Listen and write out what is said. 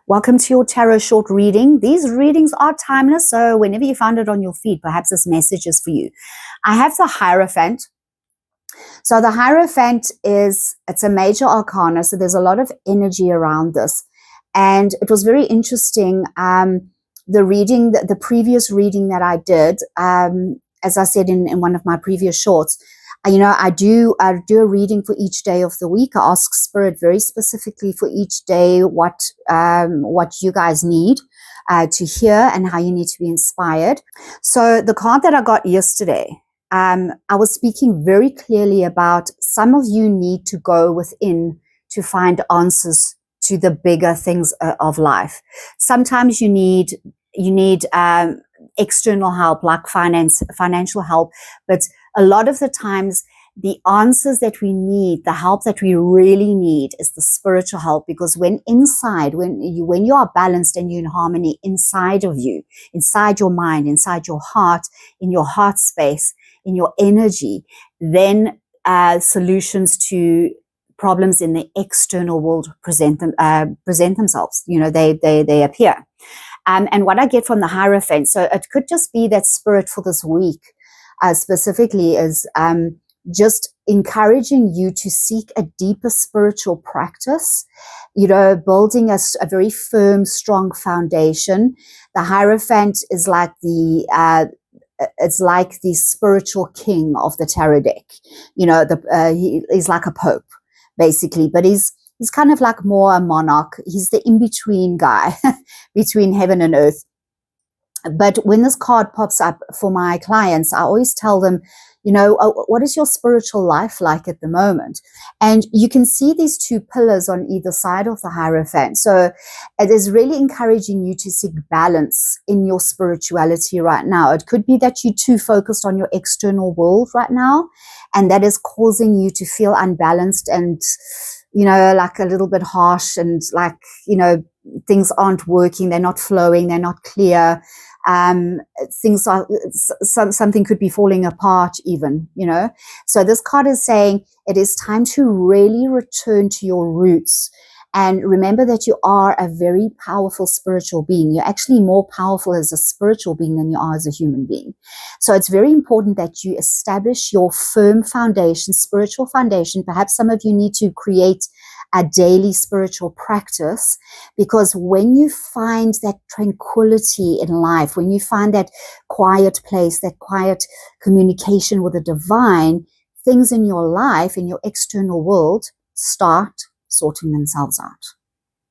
Welcome to your tarot short reading. These readings are timeless, so whenever you find it on your feed, perhaps this message is for you. I have the Hierophant. So the Hierophant it's a major arcana, so there's a lot of energy around this. And it was very interesting, the previous reading that I did, as I said in one of my previous shorts, I do a reading for each day of the week. I ask Spirit very specifically for each day what you guys need to hear and how you need to be inspired. So the card that I got yesterday, I was speaking very clearly about some of you need to go within to find answers to the bigger things of life. Sometimes you need external help, like financial help, but a lot of the times the answers that we need, the help that we really need, is the spiritual help. Because when you are balanced and you're in harmony inside of you, inside your mind, inside your heart, in your heart space, in your energy, then solutions to problems in the external world present themselves. They appear. And what I get from the Hierophant, so it could just be that Spirit for this week specifically is just encouraging you to seek a deeper spiritual practice, building a very firm, strong foundation. The Hierophant is like it's like the spiritual king of the tarot deck. He's like a pope, basically, but he's kind of like more a monarch. He's the in-between guy between heaven and earth. But when this card pops up for my clients, I always tell them, what is your spiritual life like at the moment? And you can see these two pillars on either side of the Hierophant. So it is really encouraging you to seek balance in your spirituality right now. It could be that you're too focused on your external world right now, and that is causing you to feel unbalanced and, like a little bit harsh, and like, things aren't working, they're not flowing, they're not clear. Things are, something could be falling apart even, So this card is saying it is time to really return to your roots and remember that you are a very powerful spiritual being. You're actually more powerful as a spiritual being than you are as a human being. So it's very important that you establish your firm foundation, spiritual foundation. Perhaps some of you need to create a daily spiritual practice, because when you find that tranquility in life, when you find that quiet place, that quiet communication with the divine, things in your life, in your external world, start sorting themselves out.